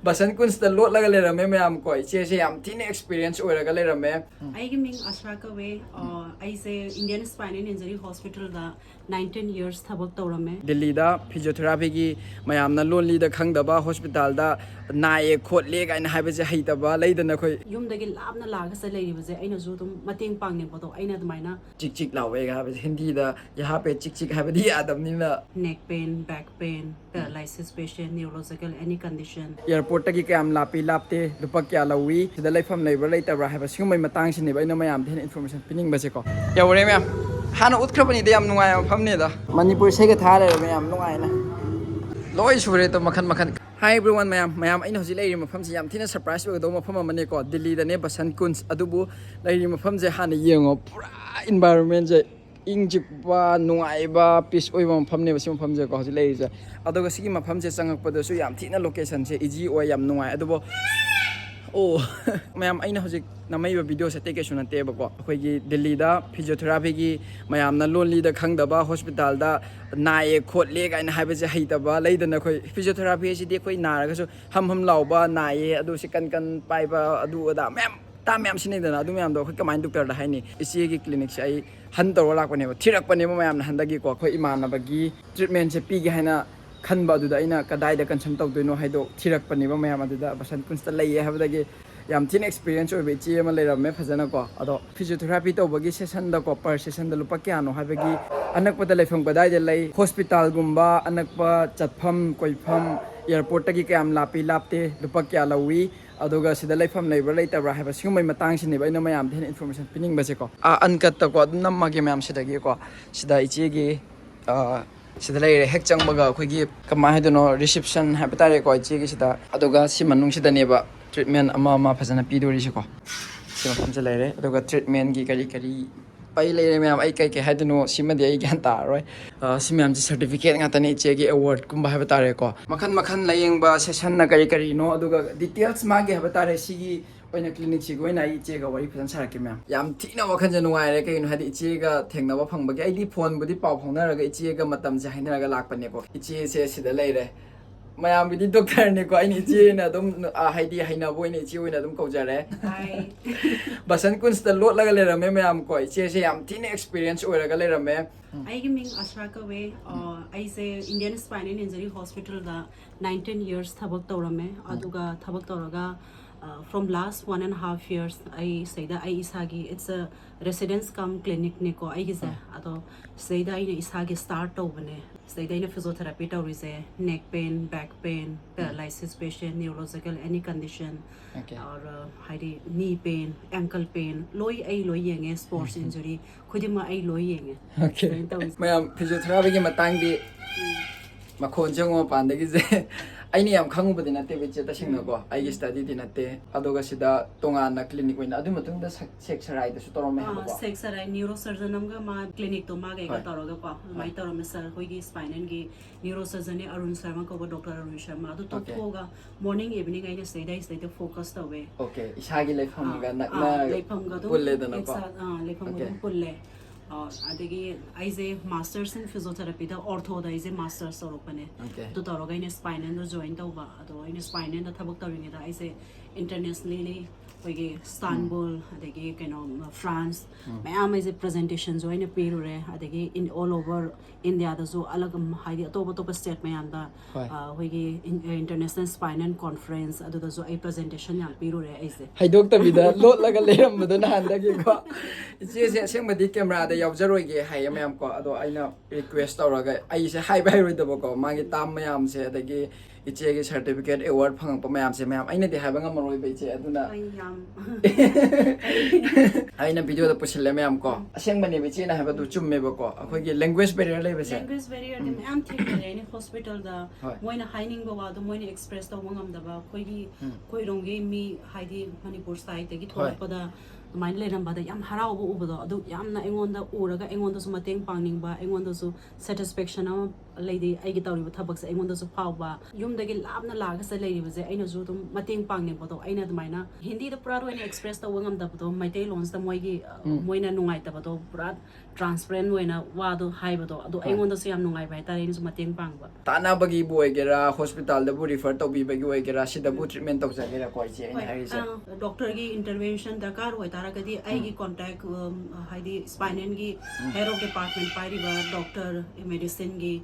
Vasant Kunj the lot laga lerame mayam ko iche se yam thin experience oiraga lerame. I ming Asha ka way I say Indian Spine and Injury Hospital da 19 years thabak tawrame. Delhi da physiotherapy gi mayam na lonely da khangdaba hospital da nae khotle ga na haiba je haitaba leidana khoi Yum dagi labna laga sa leiri baje aina zu tum mating pangne bodo aina dmaina chik chik lawe ga ha hindi da yaha pe chik chik haiba di adam ni na neck pain, back pain, paralysis patient, neurological any condition. airport ta gi kam lapi lapte lupa kya lawi sida laifam leiber leitabra haiba singmai matang sin ne ba ina mayam den information pining ba je ko yawre mayam hana utkrapani de yam nungai pham ne da Manipuri se ga thare mayam nungai na loi sure to makhan makhan. Hi everyone mayam aina hoji leiri mafam se yam thina surprise ba do mafam amane ko Delhi da ne Vasant Kunj adubu leiri mafam je hana yengo pura environment je ingjik ba nungai ba peace oi mafam ne ba sim mafam je ko hoji leiri je aduga sigi mafam je changak pa da su yam thina location se easy oi yam nungai adubo oh mayam aina hoji namai ba video se take suna te ba ko khoi gi Delhi da physiotherapy gi mayam na lonely da khangdaba hospital da nae khotle ga na haiba je haitaba leidana khoi physiotherapy si de khoi naraga su ham lauba nae adu se kan pai ba adu da ma'am ta ma'am sinai dana adu ma'am do khoi kamai doctor da haini isi gi clinic sai han tor lak pane ba thirak pane ba ma'am na handagi ko khoi imana ba gi treatment se pi gi haina khan ba du da ina kadai da consult tau doino haido thirak pane ba ma'am adu da Vasant Kunj ta lei ha ba da gi yam thin experience oi be chi ma leirame phajana ko ado physiotherapy to bagi session da ko per session da lupa kya no ha bagi anak pa da laifam kadai de lai hospital gumba anak pa chatpham koifam airport ta gi kam lapi lapte lupa kya lawi adoga sida laifam leiber leitabra ha ba singmai matang sin ne ba ina mayam den information pining ba je ko uncut ta ko nam ma ge mayam sida gi ko sida ichi gi sida leire hek chang baga khoi gi kama ha no reception ha batare ko ichi gi sida adoga si manung sida ne ba treatment ama phajana pidori se ko sima phamse leire adoga treatment gi kari pai leire mayam ai kai kai hadno sima de ai gyan ta roi simam ji certificate nga tani che gi award kumba ha batare ko makhan layeng ba session na kari no adoga details ma gi ha batare sigi oina clinic si goina ai che ga wari phajan sarak ke yam thina wakhan je nuai re kai no hadi che ga thengna ba phang ba gi ai di phone budi paw phongna ra ga che ga matam je haina ga lak pane ko che se sida leire mayam bidi doctor ne ko ai ni che na dum haidi haina boy ne che oina dum kaujare Hi. Vasant Kunj the lot laga lerame mayam ko che se yam thin experience oiraga lerame I ming Asha ka way I say Indian Spine and Injury Hospital da 19 years thabak tawrame aduga thabak tawraga from last 1.5 years I say that I isagi it's a residence cum clinic ne ko I gise ado say that ina isagi start tawbane say that ina physiotherapy tawrise neck pain back pain paralysis patient neurological any condition or haidi knee pain ankle pain loi yenge sports injury khudima ai loi yenge okay mayam physiotherapy gi matang di makhon jango pandagi je aini yam khangu badi na te be che ta singna ko ai gi study di na te adoga sida tonga na clinic wina adu matung da sek sarai da su torom me ha ko sek sarai neurosurgeon amga ma clinic to ma ga ga toroga ko mai torom sir hoi gi spine gi neurosurgeon ne Arun Sharma ko doctor Arun Sharma adu to thoga morning evening ai ne stay da focus to we okay isa gi leifam ga na leifam ga pulle da na ko leifam ga pulle adegi I masters in physiotherapy da ortho da I masters oropane to toroga in spine and join tawba ado in spine and thabak tawinga da I internationally like Istanbul adegi France mayam is presentation join a period adegi in all over India da zo alag haidi to state mayam da international spine and conference ado da zo I presentation yam period hai dok ta bida lot laga leram madana handa gi ko che seng madi camera da yaw jaroi ge hai mayam ko ado aina request tawraga ai se hai bai roi da ko magi tam mayam se adegi iche gi certificate award phang pa mayam se mayam aina de ha banga maroi bai che aduna aina video da pusil mayam ko aseng bani bi che na ha ba du chumme ba ko akhoi gi language barrier lai ba se language barrier de mayam thik ne hospital da moina haining ba do moina express to mangam da ba khoi gi khoi rong gi mi haidi Manipur side de gi thok pa da mai leram ba da yam harau bu ba do adu yam na engon da uraga engon da su mateng pangning ba engon da su satisfaction am ꯂꯩꯗꯤ ꯑꯩꯒꯤ ꯇꯧꯔꯤꯕ ꯊꯕꯛꯁꯦ ꯑꯩꯉꯣꯟꯗꯁꯨ ꯐꯥꯎꯕ ꯌꯨꯝꯗꯒꯤ ꯂꯥꯞꯅ ꯂꯥꯛꯑꯒ ꯂꯩꯔꯤꯕꯁꯦ ꯑꯩꯅꯁꯨ ꯑꯗꯨꯝ ꯃꯇꯦꯡ ꯄꯥꯡꯅꯤꯡꯕꯗꯣ ꯑꯩꯅ ꯑꯗꯨꯃꯥꯏꯅ ꯍꯤꯟꯗꯤꯗ ꯄꯨꯔꯥ ꯑꯣꯏꯅ ꯑꯦꯛꯁꯄ꯭ꯔꯦꯁ ꯇꯧꯕ ꯉꯝꯗꯕꯗꯣ ꯃꯩꯇꯩꯂꯣꯟꯁꯤꯗ ꯃꯣꯏꯒꯤ ꯃꯣꯏꯅ ꯅꯨꯡꯉꯥꯏꯇꯕꯗꯣ ꯄꯨꯔꯥ ꯇ꯭ꯔꯥꯟꯁꯄꯔꯦꯟ ꯑꯣꯏꯅ ꯋꯥꯗꯣ ꯍꯥꯏꯕꯗꯣ ꯑꯗꯣ ꯑꯩꯉꯣꯟꯗꯁꯨ ꯌꯥꯝ ꯅꯨꯡꯉꯥꯏꯕ ꯍꯥꯏꯇꯥꯔꯦ ꯑꯩꯅꯁꯨ ꯃꯇꯦꯡ ꯄꯥꯡꯕ ꯇꯥꯟꯅꯕꯒꯤꯕꯨ ꯑꯣꯏꯒꯦꯔꯥ ꯍꯣꯁꯄꯤꯇꯥꯜꯗꯕꯨ ꯔꯤꯐꯔ ꯇꯧꯕꯤꯕꯒꯤ ꯑꯣꯏꯒꯦꯔꯥ ꯁꯤꯗꯕꯨ ꯇ꯭ꯔꯤꯠꯃꯦꯟ ꯇꯧꯖꯒꯦꯔꯥꯀꯣ ꯏꯆꯦ ꯑꯩꯅ ꯍꯥꯏꯔꯤꯁꯦ ꯗꯣꯛꯇꯔꯒꯤ ꯏꯟꯇꯔꯚꯦꯟꯁꯟ ꯗꯔꯀꯥꯔ ꯑꯣꯏꯇꯥꯔꯒꯗꯤ ꯑꯩꯒꯤ ꯀꯣꯟꯇꯦꯛ ꯍꯥꯏꯗꯤ ꯁ꯭ꯄꯥꯏꯅꯦꯜꯒꯤ ꯍꯦड ऑफ डिपार्टमेंट पाइरिबा डॉक्टर मेडिसिन की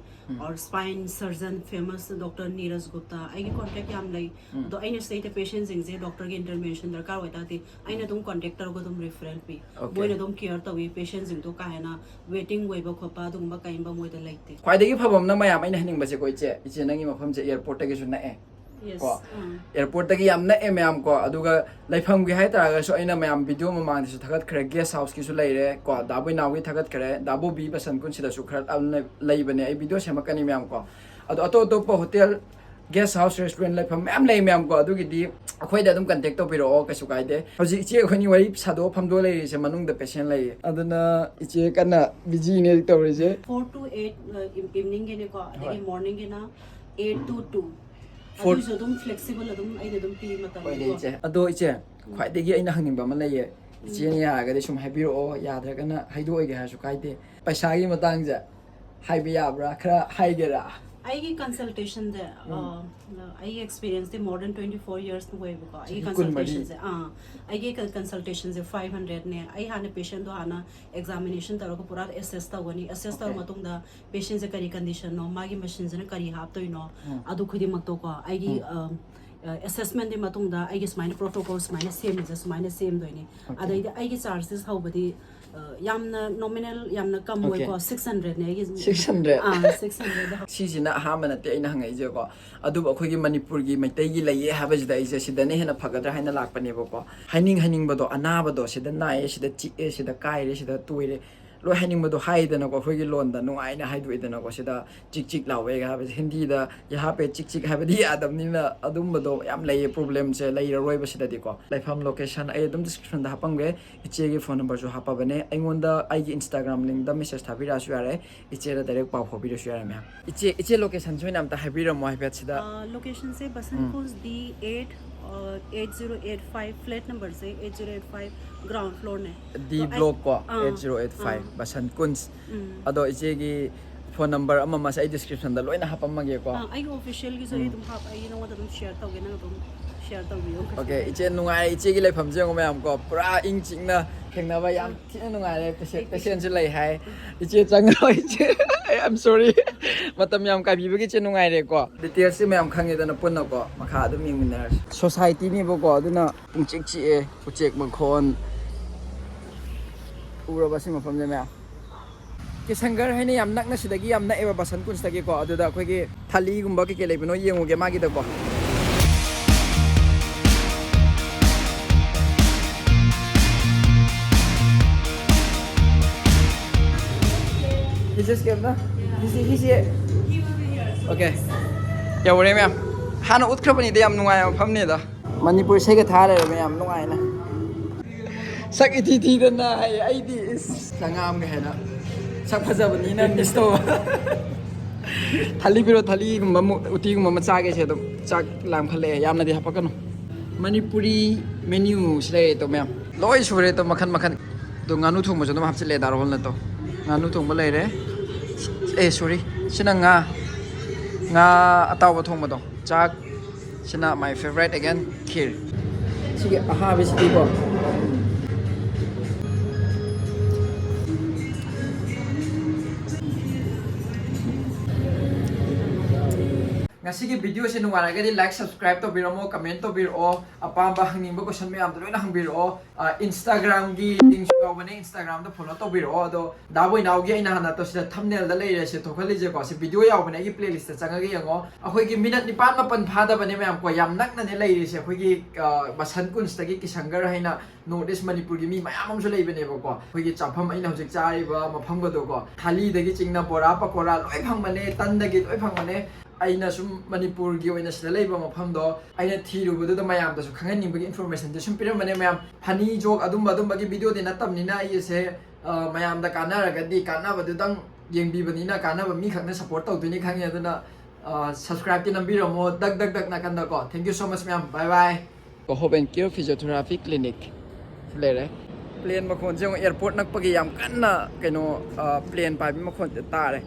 और spine surgeon famous doctor Neeraj Gupta आइगे कॉन्टेक्ट याम लई तो आइने स्टेट पेशेंट जिंग से डॉक्टर की इंटरवेंशन दरकार होता थी आइने तुम कॉन्टेक्टर को तुम रेफरल पी बोइने तुम केयर तवी पेशेंट जिंग तो काहेना वेटिंग वेबा खोपा दुंबा काइंबा मोइदा लाइते ख्वाइदगी फबमना मयाम आइना हनिंगबसे को इचे नंगी मफम से एयरपोर्ट तगे सु नए को एयरपोर्ट तगे याम नए मैम को अदुगा लाइफम गे हाय तागा सो आइना मैम वीडियो ममांग दिसु थगत खरे गेस्ट हाउस की सु लैरे को दाबोय नावी थगत खरे दाबो बी बसन कुन सिदा सु खर लैबने आई वीडियो सेमकनी मैम को अदो अतो तो होटल गेस्ट हाउस रेस्टोरेंट लाइफम मैम लೈ मैम को अदुगिदी अखोइदा अदुम कांटेक्ट तौबिरो कैसु कायदे हजि इचे अखोइनी वरी सादो फमदो लैरिसे मनुंग द पेशेंट लै अदुना इचे कन्ना बिजी ने तौरिजे 4 to 8 इवनिंग गे ने को अदगी मॉर्निंग गे ना 8 to 2 For अदुसु अदुम फ्लेक्सिबल अदुम आइदे अदुम पी मतम होइदे इचे अदो इचे ख्वाइदगी अइना हंगिंबा म लैये इचे ने यागदे सुम हाइबिरो याद्रगना हाइदोइगे हासु कायदे पैसागी मतांगजे हाइबि याब्रा खरा हाइगेरा आइगे कंसल्टेशन दे आई एक्सपीरियंस दे मोर देन 24 इयर्स नो वेब को आई कंसल्टेशन से आइगे कंसल्टेशन से 500 ने आई हाने पेशेंट दो हाना एग्जामिनेशन तरो को पूरा असेस तवनी असेस तरो मतुंग दा पेशेंट से करी कंडीशन नो मागी मशीन से करी हाप तो नो अदु खुदी मक्तो को आइगे assessment de matungda aigi smaina protocol smaina same is smaina same doini adaidi aigi charges how badi yamna nominal yamna kam hoy ko 600 ne aigi 600 600 sisina hamana te aina hangai je ko adu akhoi gi manipur gi maitai gi laiye haba jida ise sidane hena phagadra haina lakpane bo haining bado anaba do sida nai sida chi sida kai re sida tuire lo haining bado haidana ko khoi gi lon da nuaina haiduidana ko sida chik lawe ga haba hindi da ya pe chik habadi adam ni na adum bado yam laiye problem se laira roi ba sida di ko laifam location ai adum description da hapang ge iche gi phone number jo hapa bane aingonda ai gi instagram link da message thabira su yare iche da direct pau phobira su yare ma'am iche location join am ta habira mo haibet sida location se Vasant Kunj D8 8085 flat number से 8085 ground floor ने D block को 8085 Vasant Kunj अदो इचे की phone number अमा मसा आई description दा लोइना हापमगे को आई official की सही तुम हाप आई नो तुम शेयर तौगे ना तुम शेयर तौबियो ओके इचे नुंगाई इचे की लाइफम जे मैम को पूरा इंग चिंगना थेंनाबा याम थिना नुंगाई पेशेंट से लै हाय इचे चंगरो इचे आई एम सॉरी मतम याम का बिबगे चे नुंगाई रे को डिटेल्स से मैम खंगे दना पुन्ना को मखा दम मिंगमिनार सोसाइटी नि बो को अदुना पुंचिक ची ए उचेक मखोन उरबा सिम फम जे मैम के संगर है याम नकना सिदगी याम नएबा बसंत कुंज तगी को अदुदा अखोगी थाली गुंबा के लेबिनो येंगोगे मागी दको This is game na? This Okay. Ya wore ma'am. Hana utkrabani de yam nungai mafam ne da. Manipur sai ga thare ma'am nungai na. Sak iti da na ai di is sangam ga hena. Sak phajabani na miss to. Thali biro thali gum uti gum ma cha ge se dum chak lam khale yam na di hapakano. Manipuri menu slay to ma'am. Loi sure to makhan do nganu thung mo jodom hapchile dar hol na to. Nganu thung ba lai re. Sorry. Sina nga atawa thong ba do. Chak sina my favorite again kheer. Sige aha bisiti ko. Ngasigi video se nungaragadi like subscribe to biro mo comment to biro apamba hangning ba question me am to loina hangbiro Instagram gi link so bane Instagram to follow to biro do daboi naw gi ina hana to sida thumbnail da leire se to khali je ko se video yaw bane gi playlist ta changa gi yango akhoi gi minute ni pan ma pan phada bane me am ko yam nak na ne leire se akhoi gi Vasant Kunj ta gi kisangar haina Northeast Manipur gi mi mayam am so lei bane ba ko akhoi gi chapam aina hojik chari ba mafam ga do ko thali da gi chingna bora pakora loi phang bane tan da gi loi phang bane aina sum Manipur gi oina sida leiba mafam do aina thiru budu da mayam da su khangan ning bagi information de sum piram bane mayam funny joke adum bagi video de natam ni na ai se mayam da kana ra gadi kana badu dang ꯌꯦꯡꯕꯤꯕꯅꯤꯅ ꯀꯥꯟꯅꯕ ꯃꯤ ꯈꯛꯅ support ꯇꯧꯗꯣꯏꯅꯤ ꯈꯪꯉꯦ ꯑꯗꯨꯅ ꯁꯕꯁꯀ꯭ꯔꯥꯏꯕꯇꯤ ꯅꯝꯕꯤꯔꯝꯃꯣ ꯗꯛ ꯀꯣ thank you ꯁꯣ ꯃꯆ ꯃꯌꯥꯝ ꯕꯥꯏ ꯕꯥꯏ ꯍꯣꯞ and care physiotherapy clinic ꯂꯩꯔꯦ plane ꯃꯈꯣꯟꯁꯦ ꯑꯃꯨꯛ ꯑꯦꯌꯥꯔꯄꯣꯔꯠ ꯅꯛꯄꯒꯤ ꯌꯥꯝ ꯀꯟꯅ ꯀꯩꯅꯣ ꯄ꯭ꯂꯦꯟ ꯄꯥꯏꯕ ꯃꯈꯣꯟꯁꯦ ꯇꯥꯔꯦ